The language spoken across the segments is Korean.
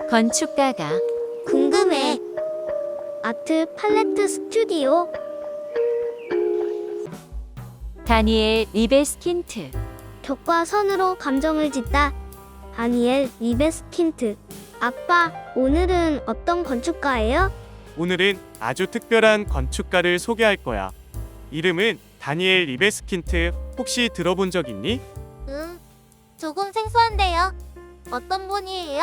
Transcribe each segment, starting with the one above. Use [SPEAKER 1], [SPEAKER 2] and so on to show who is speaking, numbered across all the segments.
[SPEAKER 1] 건축가가
[SPEAKER 2] 궁금해. 아트 팔레트 스튜디오.
[SPEAKER 1] 다니엘 리베스킨트.
[SPEAKER 2] 벽과 선으로 감정을 짓다. 다니엘 리베스킨트. 아빠, 오늘은 어떤 건축가예요?
[SPEAKER 3] 오늘은 아주 특별한 건축가를 소개할 거야. 이름은 다니엘 리베스킨트. 혹시 들어본 적 있니?
[SPEAKER 2] 조금 생소한데요. 어떤 분이에요?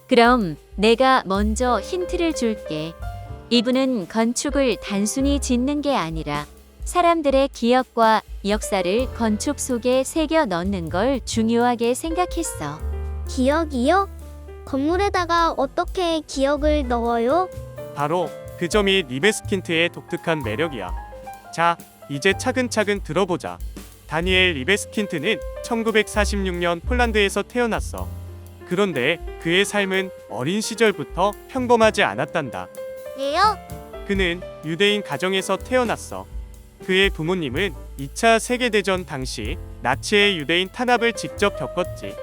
[SPEAKER 1] 그럼 내가 먼저 힌트를 줄게. 이분은 건축을 단순히 짓는 게 아니라 사람들의 기억과 역사를 건축 속에 새겨 넣는 걸 중요하게 생각했어.
[SPEAKER 2] 기억이요? 건물에다가 어떻게 기억을 넣어요?
[SPEAKER 3] 바로 그 점이 리베스킨트의 독특한 매력이야. 자, 이제 차근차근 들어보자. 다니엘 리베스킨트는 1946년 폴란드에서 태어났어. 그런데 그의 삶은 어린 시절부터 평범하지 않았단다.
[SPEAKER 2] 왜요?
[SPEAKER 3] 그는 유대인 가정에서 태어났어. 그의 부모님은 2차 세계대전 당시 나치의 유대인 탄압을 직접 겪었지.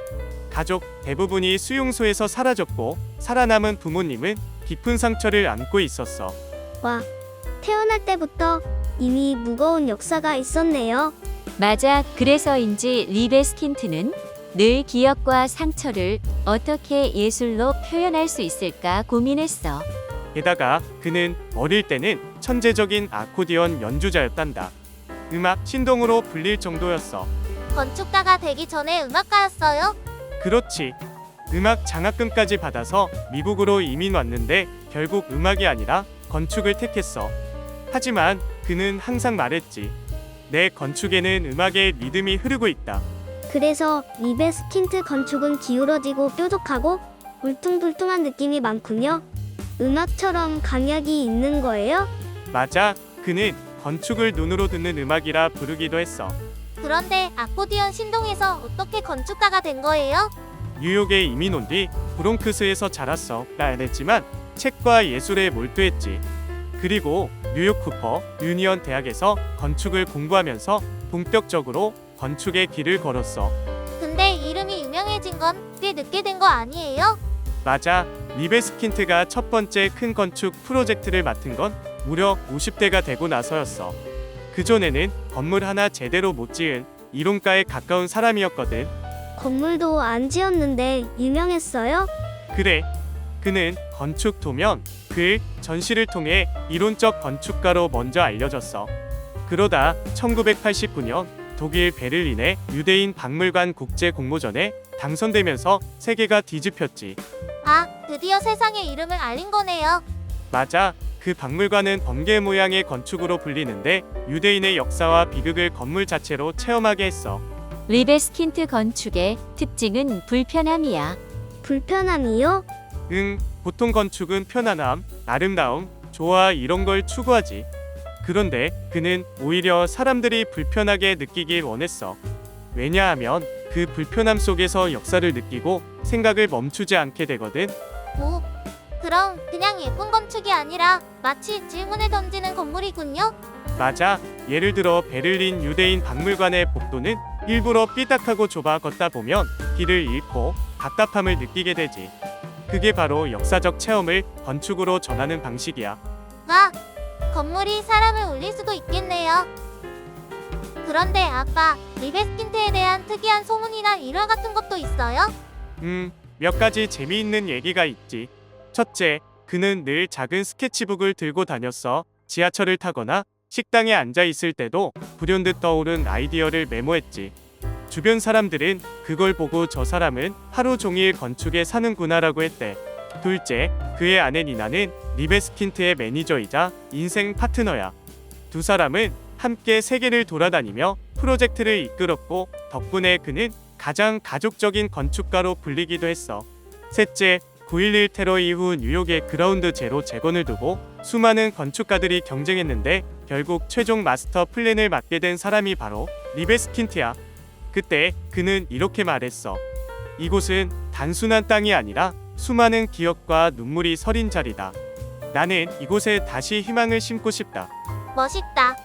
[SPEAKER 3] 가족 대부분이 수용소에서 사라졌고 살아남은 부모님은 깊은 상처를 안고 있었어.
[SPEAKER 2] 와, 태어날 때부터 이미 무거운 역사가 있었네요.
[SPEAKER 1] 맞아. 그래서인지 리베스킨트는 늘 기억과 상처를 어떻게 예술로 표현할 수 있을까 고민했어.
[SPEAKER 3] 게다가 그는 어릴 때는 천재적인 아코디언 연주자였단다. 음악 신동으로 불릴 정도였어.
[SPEAKER 2] 건축가가 되기 전에 음악가였어요?
[SPEAKER 3] 그렇지. 음악 장학금까지 받아서 미국으로 이민 왔는데 결국 음악이 아니라 건축을 택했어. 하지만 그는 항상 말했지. 내 건축에는 음악의 리듬이 흐르고 있다.
[SPEAKER 2] 그래서 리베스킨트 건축은 기울어지고 뾰족하고 울퉁불퉁한 느낌이 많군요. 음악처럼 강약이 있는 거예요?
[SPEAKER 3] 맞아. 그는 건축을 눈으로 듣는 음악이라 부르기도 했어.
[SPEAKER 2] 그런데 아코디언 신동에서 어떻게 건축가가 된 거예요?
[SPEAKER 3] 뉴욕에 이민 온 뒤 브롱크스에서 자랐어. 했지만 책과 예술에 몰두했지. 그리고 뉴욕 쿠퍼 유니언 대학에서 건축을 공부하면서 본격적으로 건축의 길을 걸었어.
[SPEAKER 2] 근데 이름이 유명해진 건 꽤 늦게 된 거 아니에요?
[SPEAKER 3] 맞아. 리베스킨트가 첫 번째 큰 건축 프로젝트를 맡은 건 무려 50대가 되고 나서였어. 그전에는 건물 하나 제대로 못 지은 이론가에 가까운 사람이었거든.
[SPEAKER 2] 건물도 안 지었는데 유명했어요?
[SPEAKER 3] 그래. 그는 건축 도면, 글, 전시를 통해 이론적 건축가로 먼저 알려졌어. 그러다 1989년 독일 베를린의 유대인 박물관 국제 공모전에 당선되면서 세계가 뒤집혔지.
[SPEAKER 2] 아, 드디어 세상에 이름을 알린 거네요.
[SPEAKER 3] 맞아. 그 박물관은 번개 모양의 건축으로 불리는데 유대인의 역사와 비극을 건물 자체로 체험하게 했어.
[SPEAKER 1] 리베스킨트 건축의 특징은 불편함이야.
[SPEAKER 2] 불편함이요?
[SPEAKER 3] 보통 건축은 편안함, 아름다움, 조화 이런 걸 추구하지. 그런데 그는 오히려 사람들이 불편하게 느끼길 원했어. 왜냐하면 그 불편함 속에서 역사를 느끼고 생각을 멈추지 않게 되거든.
[SPEAKER 2] 오, 그럼 그냥 예쁜 건축이 아니라 마치 질문을 던지는 건물이군요?
[SPEAKER 3] 맞아. 예를 들어 베를린 유대인 박물관의 복도는 일부러 삐딱하고 좁아 걷다 보면 길을 잃고 답답함을 느끼게 되지. 그게 바로 역사적 체험을 건축으로 전하는 방식이야.
[SPEAKER 2] 와, 건물이 사람을 울릴 수도 있겠네요. 그런데 아까 리베스킨트에 대한 특이한 소문이나 일화 같은 것도 있어요?
[SPEAKER 3] 몇 가지 재미있는 얘기가 있지. 첫째, 그는 늘 작은 스케치북을 들고 다녔어. 지하철을 타거나 식당에 앉아 있을 때도 불현듯 떠오른 아이디어를 메모했지. 주변 사람들은 그걸 보고 저 사람은 하루 종일 건축에 사는구나라고 했대. 둘째, 그의 아내 니나는 리베스킨트의 매니저이자 인생 파트너야. 두 사람은 함께 세계를 돌아다니며 프로젝트를 이끌었고 덕분에 그는 가장 가족적인 건축가로 불리기도 했어. 셋째, 9.11 테러 이후 뉴욕의 그라운드 제로 재건을 두고 수많은 건축가들이 경쟁했는데 결국 최종 마스터 플랜을 맡게 된 사람이 바로 리베스킨트야. 그때 그는 이렇게 말했어. 이곳은 단순한 땅이 아니라 수많은 기억과 눈물이 서린 자리다. 나는 이곳에 다시 희망을 심고 싶다.
[SPEAKER 2] 멋있다.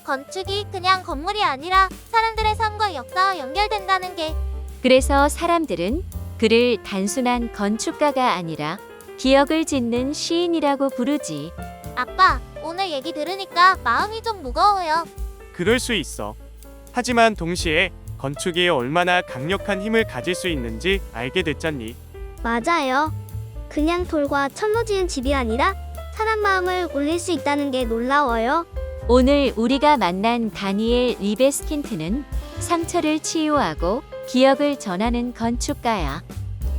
[SPEAKER 2] 건축이 그냥 건물이 아니라 사람들의 삶과 역사와 연결된다는 게.
[SPEAKER 1] 그래서 사람들은 그를 단순한 건축가가 아니라 기억을 짓는 시인이라고 부르지.
[SPEAKER 2] 아빠, 오늘 얘기 들으니까 마음이 좀 무거워요.
[SPEAKER 3] 그럴 수 있어. 하지만 동시에 건축이 얼마나 강력한 힘을 가질 수 있는지 알게 됐잖니.
[SPEAKER 4] 맞아요. 그냥 돌과 철로 지은 집이 아니라 사람 마음을 울릴 수 있다는 게 놀라워요.
[SPEAKER 1] 오늘 우리가 만난 다니엘 리베스킨트는 상처를 치유하고 기억을 전하는 건축가야.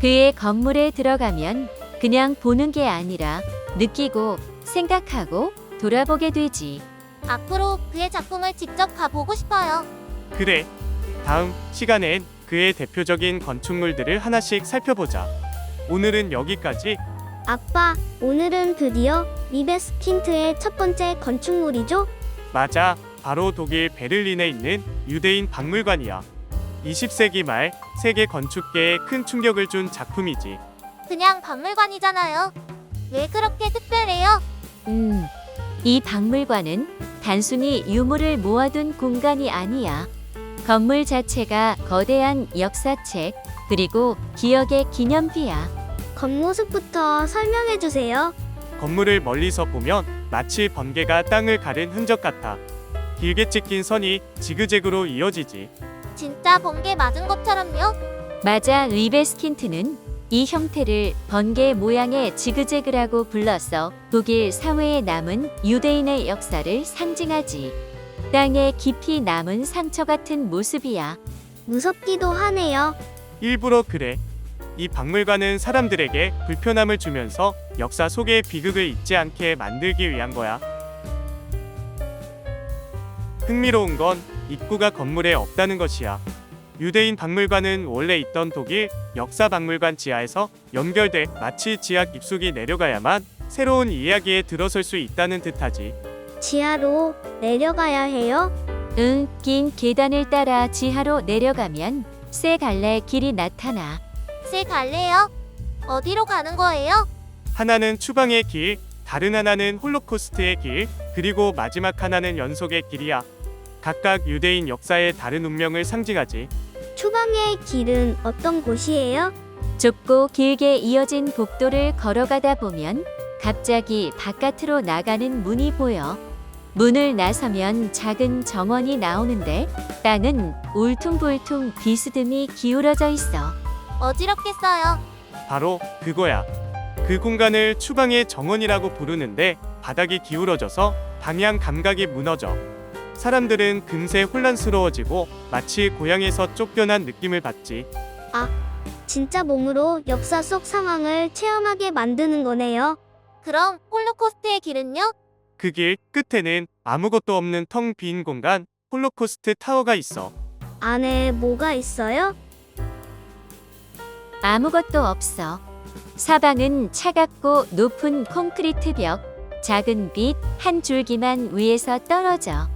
[SPEAKER 1] 그의 건물에 들어가면 그냥 보는 게 아니라 느끼고 생각하고 돌아보게 되지.
[SPEAKER 2] 앞으로 그의 작품을 직접 가보고 싶어요.
[SPEAKER 3] 그래. 다음 시간엔 그의 대표적인 건축물들을 하나씩 살펴보자. 오늘은 여기까지.
[SPEAKER 4] 아빠, 오늘은 드디어 리베스킨트의 첫 번째 건축물이죠?
[SPEAKER 3] 맞아. 바로 독일 베를린에 있는 유대인 박물관이야. 20세기 말 세계 건축계에 큰 충격을 준 작품이지.
[SPEAKER 2] 그냥 박물관이잖아요. 왜 그렇게 특별해요?
[SPEAKER 1] 이 박물관은 단순히 유물을 모아둔 공간이 아니야. 건물 자체가 거대한 역사책, 그리고 기억의 기념비야.
[SPEAKER 4] 겉모습부터 설명해 주세요.
[SPEAKER 3] 건물을 멀리서 보면 마치 번개가 땅을 가른 흔적 같아. 길게 찍힌 선이 지그재그로 이어지지.
[SPEAKER 2] 진짜 번개 맞은 것처럼요?
[SPEAKER 1] 맞아, 리베스킨트는 이 형태를 번개 모양의 지그재그라고 불러서 독일 사회에 남은 유대인의 역사를 상징하지. 땅에 깊이 남은 상처 같은 모습이야.
[SPEAKER 4] 무섭기도 하네요.
[SPEAKER 3] 일부러 그래. 이 박물관은 사람들에게 불편함을 주면서 역사 속의 비극을 잊지 않게 만들기 위한 거야. 흥미로운 건 입구가 건물에 없다는 것이야. 유대인 박물관은 원래 있던 독일 역사박물관 지하에서 연결돼 마치 지하 깊숙이 내려가야만 새로운 이야기에 들어설 수 있다는 듯하지.
[SPEAKER 4] 지하로 내려가야 해요?
[SPEAKER 1] 긴 계단을 따라 지하로 내려가면 세 갈래 길이 나타나.
[SPEAKER 2] 새 갈래요? 어디로 가는 거예요?
[SPEAKER 3] 하나는 추방의 길, 다른 하나는 홀로코스트의 길, 그리고 마지막 하나는 연속의 길이야. 각각 유대인 역사의 다른 운명을 상징하지.
[SPEAKER 4] 추방의 길은 어떤 곳이에요?
[SPEAKER 1] 좁고 길게 이어진 복도를 걸어가다 보면 갑자기 바깥으로 나가는 문이 보여. 문을 나서면 작은 정원이 나오는데 땅은 울퉁불퉁 비스듬히 기울어져 있어.
[SPEAKER 2] 어지럽겠어요.
[SPEAKER 3] 바로 그거야. 그 공간을 추방의 정원이라고 부르는데 바닥이 기울어져서 방향 감각이 무너져. 사람들은 금세 혼란스러워지고 마치 고향에서 쫓겨난 느낌을 받지.
[SPEAKER 4] 진짜 몸으로 역사 속 상황을 체험하게 만드는 거네요.
[SPEAKER 2] 그럼 홀로코스트의 길은요?
[SPEAKER 3] 그 길 끝에는 아무것도 없는 텅 빈 공간, 홀로코스트 타워가 있어.
[SPEAKER 4] 안에 뭐가 있어요?
[SPEAKER 1] 아무것도 없어. 사방은 차갑고 높은 콘크리트 벽, 작은 빛 한 줄기만 위에서 떨어져.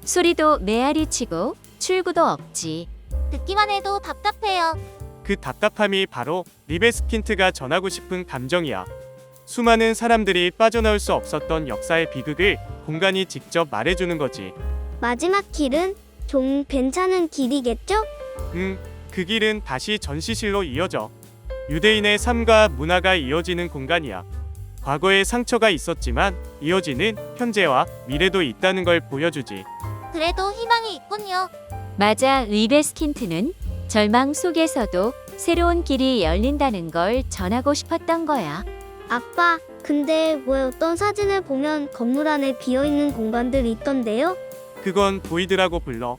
[SPEAKER 1] 소리도 메아리 치고 출구도 없지.
[SPEAKER 2] 듣기만 해도 답답해요.
[SPEAKER 3] 그 답답함이 바로 리베스킨트가 전하고 싶은 감정이야. 수많은 사람들이 빠져나올 수 없었던 역사의 비극을 공간이 직접 말해주는 거지.
[SPEAKER 4] 마지막 길은 좀 괜찮은 길이겠죠?
[SPEAKER 3] 그 길은 다시 전시실로 이어져. 유대인의 삶과 문화가 이어지는 공간이야. 과거에 상처가 있었지만 이어지는 현재와 미래도 있다는 걸 보여주지.
[SPEAKER 2] 그래도 희망이 있군요.
[SPEAKER 1] 맞아, 리베스킨트는 절망 속에서도 새로운 길이 열린다는 걸 전하고 싶었던 거야.
[SPEAKER 4] 아빠, 근데 왜 어떤 사진을 보면 건물 안에 비어있는 공간들이 있던데요?
[SPEAKER 3] 그건 보이드라고 불러.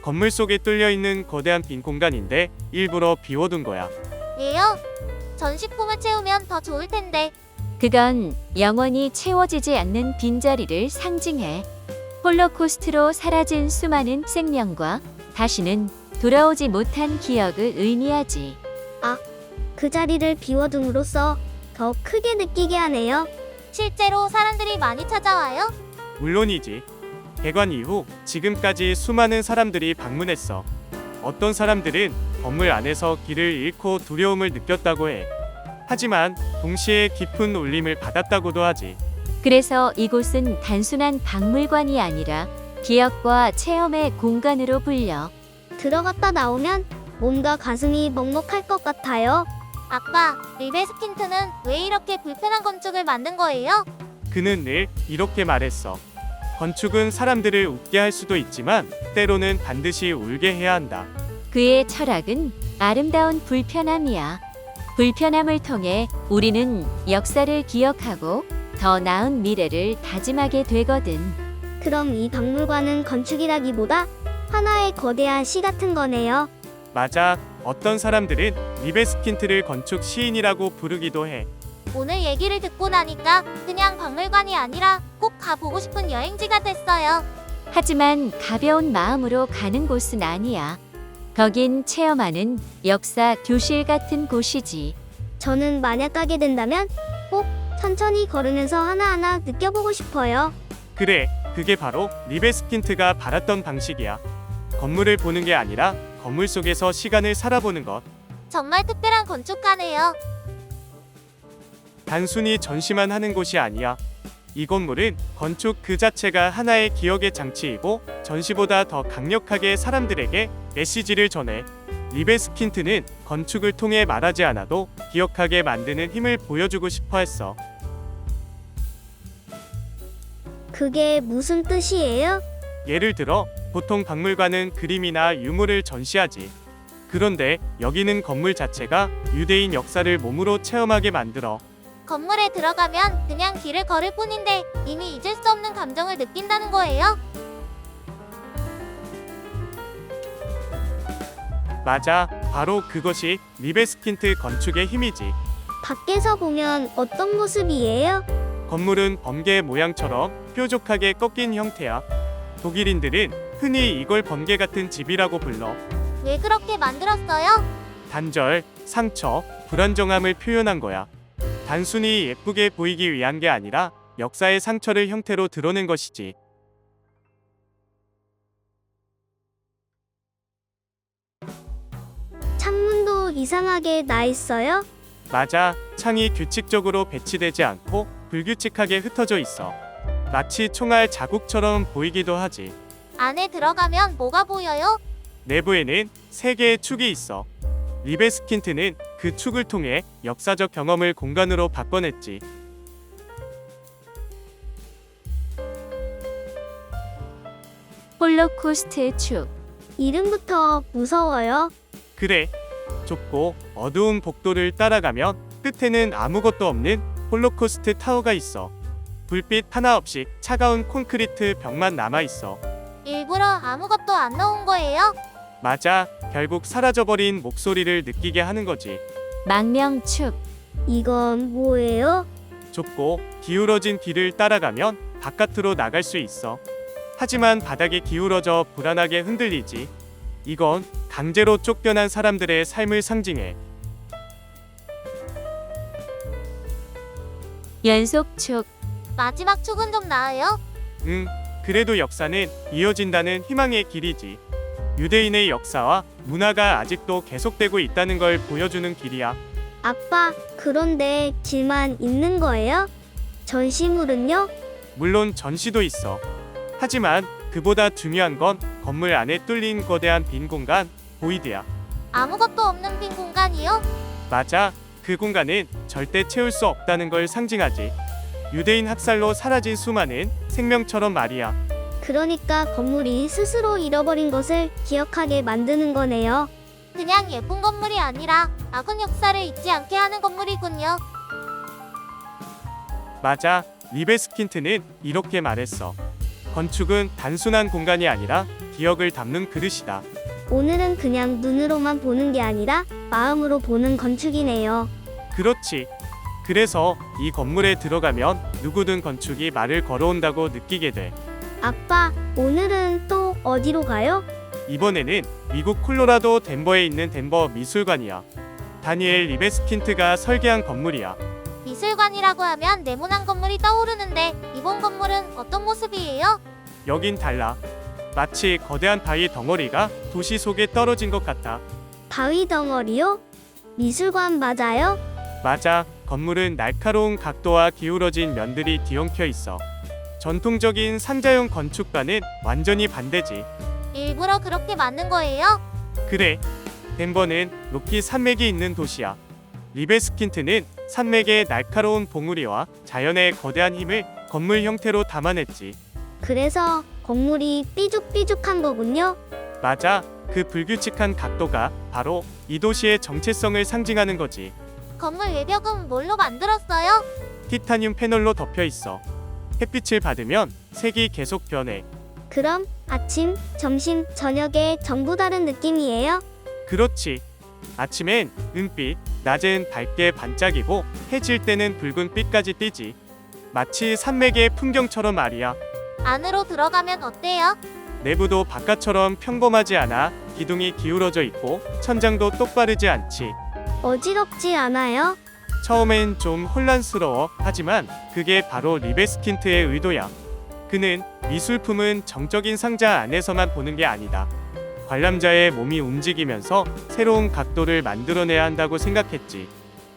[SPEAKER 3] 건물 속에 뚫려 있는 거대한 빈 공간인데 일부러 비워둔 거야.
[SPEAKER 2] 예요? 전시품을 채우면 더 좋을 텐데.
[SPEAKER 1] 그건 영원히 채워지지 않는 빈자리를 상징해. 홀로코스트로 사라진 수많은 생명과 다시는 돌아오지 못한 기억을 의미하지.
[SPEAKER 4] 그 자리를 비워둠으로써 더 크게 느끼게 하네요.
[SPEAKER 2] 실제로 사람들이 많이 찾아와요?
[SPEAKER 3] 물론이지. 개관 이후 지금까지 수많은 사람들이 방문했어. 어떤 사람들은 건물 안에서 길을 잃고 두려움을 느꼈다고 해. 하지만 동시에 깊은 울림을 받았다고도 하지.
[SPEAKER 1] 그래서 이곳은 단순한 박물관이 아니라 기억과 체험의 공간으로 불려.
[SPEAKER 4] 들어갔다 나오면 몸과 가슴이 먹먹할 것 같아요.
[SPEAKER 2] 아빠, 리베스킨트는 왜 이렇게 불편한 건축을 만든 거예요?
[SPEAKER 3] 그는 늘 이렇게 말했어. 건축은 사람들을 웃게 할 수도 있지만 때로는 반드시 울게 해야 한다.
[SPEAKER 1] 그의 철학은 아름다운 불편함이야. 불편함을 통해 우리는 역사를 기억하고 더 나은 미래를 다짐하게 되거든.
[SPEAKER 4] 그럼 이 박물관은 건축이라기보다 하나의 거대한 시 같은 거네요.
[SPEAKER 3] 맞아. 어떤 사람들은 리베스킨트를 건축 시인이라고 부르기도 해.
[SPEAKER 2] 오늘 얘기를 듣고 나니까 그냥 박물관이 아니라 꼭 가보고 싶은 여행지가 됐어요.
[SPEAKER 1] 하지만 가벼운 마음으로 가는 곳은 아니야. 거긴 체험하는 역사 교실 같은 곳이지.
[SPEAKER 4] 저는 만약 가게 된다면 꼭 천천히 걸으면서 하나하나 느껴보고 싶어요.
[SPEAKER 3] 그래, 그게 바로 리베스킨트가 바랐던 방식이야. 건물을 보는 게 아니라 건물 속에서 시간을 살아보는 것.
[SPEAKER 2] 정말 특별한 건축가네요.
[SPEAKER 3] 단순히 전시만 하는 곳이 아니야. 이 건물은 건축 그 자체가 하나의 기억의 장치이고 전시보다 더 강력하게 사람들에게 메시지를 전해. 리베스킨트는 건축을 통해 말하지 않아도 기억하게 만드는 힘을 보여주고 싶어 했어.
[SPEAKER 4] 그게 무슨 뜻이에요?
[SPEAKER 3] 예를 들어 보통 박물관은 그림이나 유물을 전시하지. 그런데 여기는 건물 자체가 유대인 역사를 몸으로 체험하게 만들어.
[SPEAKER 2] 건물에 들어가면 그냥 길을 걸을 뿐인데 이미 잊을 수 없는 감정을 느낀다는 거예요?
[SPEAKER 3] 맞아, 바로 그것이 리베스킨트 건축의 힘이지.
[SPEAKER 4] 밖에서 보면 어떤 모습이에요?
[SPEAKER 3] 건물은 번개 모양처럼 뾰족하게 꺾인 형태야. 독일인들은 흔히 이걸 번개 같은 집이라고 불러.
[SPEAKER 2] 왜 그렇게 만들었어요?
[SPEAKER 3] 단절, 상처, 불안정함을 표현한 거야. 단순히 예쁘게 보이기 위한 게 아니라 역사의 상처를 형태로 드러낸 것이지.
[SPEAKER 4] 창문도 이상하게 나 있어요?
[SPEAKER 3] 맞아, 창이 규칙적으로 배치되지 않고 불규칙하게 흩어져 있어. 마치 총알 자국처럼 보이기도 하지.
[SPEAKER 2] 안에 들어가면 뭐가 보여요?
[SPEAKER 3] 내부에는 3개의 축이 있어. 리베스킨트는 그 축을 통해 역사적 경험을 공간으로 바꿔냈지.
[SPEAKER 1] 홀로코스트 축.
[SPEAKER 4] 이름부터 무서워요.
[SPEAKER 3] 그래, 좁고 어두운 복도를 따라가면 끝에는 아무것도 없는 홀로코스트 타워가 있어. 불빛 하나 없이 차가운 콘크리트 벽만 남아있어.
[SPEAKER 2] 일부러 아무것도 안 넣은 거예요?
[SPEAKER 3] 맞아, 결국 사라져버린 목소리를 느끼게 하는 거지.
[SPEAKER 1] 망명 축.
[SPEAKER 4] 이건 뭐예요?
[SPEAKER 3] 좁고 기울어진 길을 따라가면 바깥으로 나갈 수 있어. 하지만 바닥이 기울어져 불안하게 흔들리지. 이건 강제로 쫓겨난 사람들의 삶을 상징해.
[SPEAKER 1] 연속 축.
[SPEAKER 2] 마지막 축은 좀 나아요?
[SPEAKER 3] 그래도 역사는 이어진다는 희망의 길이지. 유대인의 역사와 문화가 아직도 계속되고 있다는 걸 보여주는 길이야.
[SPEAKER 4] 아빠, 그런데 길만 있는 거예요? 전시물은요?
[SPEAKER 3] 물론 전시도 있어. 하지만 그보다 중요한 건 건물 안에 뚫린 거대한 빈 공간, 보이드야.
[SPEAKER 2] 아무것도 없는 빈 공간이요?
[SPEAKER 3] 맞아, 그 공간은 절대 채울 수 없다는 걸 상징하지. 유대인 학살로 사라진 수많은 생명처럼 말이야.
[SPEAKER 4] 그러니까 건물이 스스로 잃어버린 것을 기억하게 만드는 거네요.
[SPEAKER 2] 그냥 예쁜 건물이 아니라 악은 역사를 잊지 않게 하는 건물이군요.
[SPEAKER 3] 맞아, 리베스킨트는 이렇게 말했어. 건축은 단순한 공간이 아니라 기억을 담는 그릇이다.
[SPEAKER 4] 오늘은 그냥 눈으로만 보는 게 아니라 마음으로 보는 건축이네요.
[SPEAKER 3] 그렇지. 그래서 이 건물에 들어가면 누구든 건축이 말을 걸어온다고 느끼게 돼.
[SPEAKER 4] 아빠, 오늘은 또 어디로 가요?
[SPEAKER 3] 이번에는 미국 콜로라도 덴버에 있는 덴버 미술관이야. 다니엘 리베스킨트가 설계한 건물이야.
[SPEAKER 2] 미술관이라고 하면 네모난 건물이 떠오르는데 이번 건물은 어떤 모습이에요?
[SPEAKER 3] 여긴 달라. 마치 거대한 바위 덩어리가 도시 속에 떨어진 것 같아.
[SPEAKER 4] 바위 덩어리요? 미술관 맞아요?
[SPEAKER 3] 맞아, 건물은 날카로운 각도와 기울어진 면들이 뒤엉켜 있어. 전통적인 상자용 건축과는 완전히 반대지.
[SPEAKER 2] 일부러 그렇게 만든 거예요?
[SPEAKER 3] 그래, 덴버는 로키 산맥이 있는 도시야. 리베스킨트는 산맥의 날카로운 봉우리와 자연의 거대한 힘을 건물 형태로 담아냈지.
[SPEAKER 4] 그래서 건물이 삐죽삐죽한 거군요.
[SPEAKER 3] 맞아, 그 불규칙한 각도가 바로 이 도시의 정체성을 상징하는 거지.
[SPEAKER 2] 건물 외벽은 뭘로 만들었어요?
[SPEAKER 3] 티타늄 패널로 덮여 있어. 햇빛을 받으면 색이 계속 변해.
[SPEAKER 4] 그럼 아침, 점심, 저녁에 전부 다른 느낌이에요?
[SPEAKER 3] 그렇지. 아침엔 은빛, 낮엔 밝게 반짝이고 해질 때는 붉은 빛까지 띠지. 마치 산맥의 풍경처럼 말이야.
[SPEAKER 2] 안으로 들어가면 어때요?
[SPEAKER 3] 내부도 바깥처럼 평범하지 않아. 기둥이 기울어져 있고 천장도 똑바르지 않지.
[SPEAKER 4] 어지럽지 않아요?
[SPEAKER 3] 처음엔 좀 혼란스러워. 하지만 그게 바로 리베스킨트의 의도야. 그는 미술품은 정적인 상자 안에서만 보는 게 아니다. 관람자의 몸이 움직이면서 새로운 각도를 만들어내야 한다고 생각했지.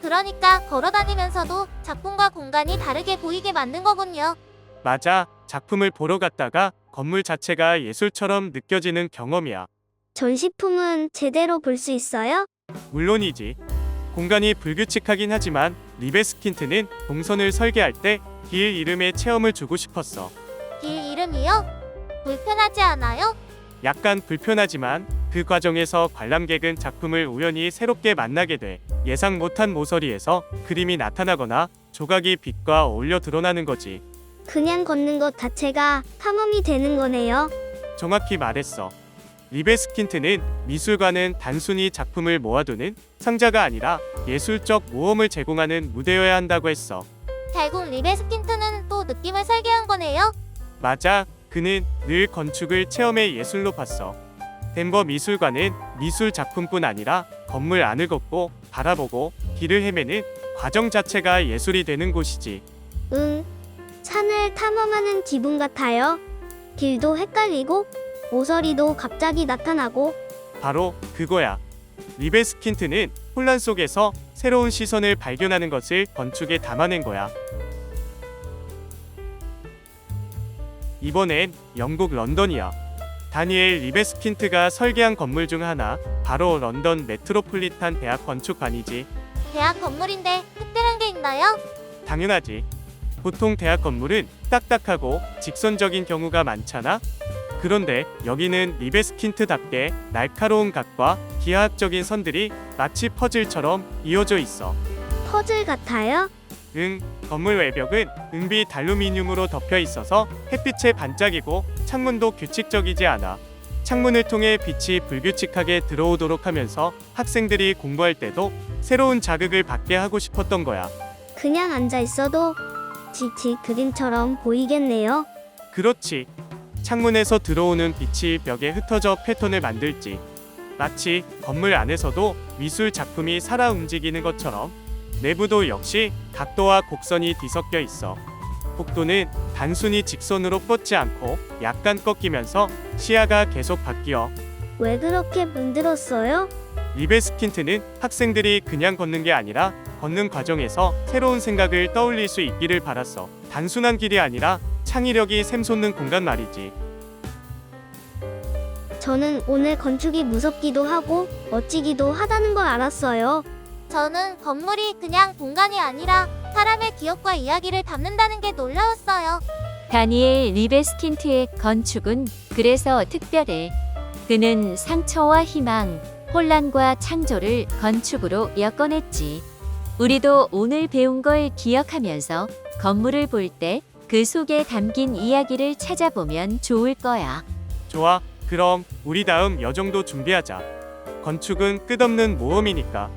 [SPEAKER 2] 그러니까 걸어다니면서도 작품과 공간이 다르게 보이게 만든 거군요.
[SPEAKER 3] 맞아, 작품을 보러 갔다가 건물 자체가 예술처럼 느껴지는 경험이야.
[SPEAKER 4] 전시품은 제대로 볼 수 있어요?
[SPEAKER 3] 물론이지. 공간이 불규칙하긴 하지만 리베스킨트는 동선을 설계할 때 길 이름에 체험을 주고 싶었어.
[SPEAKER 2] 길 이름이요? 불편하지 않아요?
[SPEAKER 3] 약간 불편하지만 그 과정에서 관람객은 작품을 우연히 새롭게 만나게 돼. 예상 못한 모서리에서 그림이 나타나거나 조각이 빛과 어울려 드러나는 거지.
[SPEAKER 4] 그냥 걷는 것 자체가 탐험이 되는 거네요.
[SPEAKER 3] 정확히 말했어. 리베스킨트는 미술관은 단순히 작품을 모아두는 상자가 아니라 예술적 모험을 제공하는 무대여야 한다고 했어.
[SPEAKER 2] 결국 리베스킨트는 또 느낌을 설계한 거네요.
[SPEAKER 3] 맞아, 그는 늘 건축을 체험의 예술로 봤어. 덴버 미술관은 미술 작품뿐 아니라 건물 안을 걷고 바라보고 길을 헤매는 과정 자체가 예술이 되는 곳이지.
[SPEAKER 4] 산을 탐험하는 기분 같아요. 길도 헷갈리고 모서리도 갑자기 나타나고.
[SPEAKER 3] 바로 그거야. 리베스킨트는 혼란 속에서 새로운 시선을 발견하는 것을 건축에 담아낸 거야. 이번엔 영국 런던이야. 다니엘 리베스킨트가 설계한 건물 중 하나, 바로 런던 메트로폴리탄 대학 건축관이지.
[SPEAKER 2] 대학 건물인데 특별한 게 있나요?
[SPEAKER 3] 당연하지. 보통 대학 건물은 딱딱하고 직선적인 경우가 많잖아. 그런데 여기는 리베스킨트답게 날카로운 각과 기하학적인 선들이 마치 퍼즐처럼 이어져 있어.
[SPEAKER 4] 퍼즐 같아요?
[SPEAKER 3] 건물 외벽은 은빛 알루미늄으로 덮여 있어서 햇빛에 반짝이고 창문도 규칙적이지 않아. 창문을 통해 빛이 불규칙하게 들어오도록 하면서 학생들이 공부할 때도 새로운 자극을 받게 하고 싶었던 거야.
[SPEAKER 4] 그냥 앉아 있어도 지치 그림처럼 보이겠네요.
[SPEAKER 3] 그렇지. 창문에서 들어오는 빛이 벽에 흩어져 패턴을 만들지. 마치 건물 안에서도 미술 작품이 살아 움직이는 것처럼 내부도 역시 각도와 곡선이 뒤섞여 있어. 복도는 단순히 직선으로 뻗지 않고 약간 꺾이면서 시야가 계속 바뀌어.
[SPEAKER 4] 왜 그렇게 만들었어요?
[SPEAKER 3] 리베스킨트는 학생들이 그냥 걷는 게 아니라 걷는 과정에서 새로운 생각을 떠올릴 수 있기를 바랐어. 단순한 길이 아니라 창의력이 샘솟는 공간 말이지.
[SPEAKER 4] 저는 오늘 건축이 무섭기도 하고 멋지기도 하다는 걸 알았어요.
[SPEAKER 2] 저는 건물이 그냥 공간이 아니라 사람의 기억과 이야기를 담는다는 게 놀라웠어요.
[SPEAKER 1] 다니엘 리베스킨트의 건축은 그래서 특별해. 그는 상처와 희망, 혼란과 창조를 건축으로 엮어냈지. 우리도 오늘 배운 걸 기억하면서 건물을 볼 때 그 속에 담긴 이야기를 찾아보면 좋을 거야.
[SPEAKER 3] 좋아, 그럼 우리 다음 여정도 준비하자. 건축은 끝없는 모험이니까.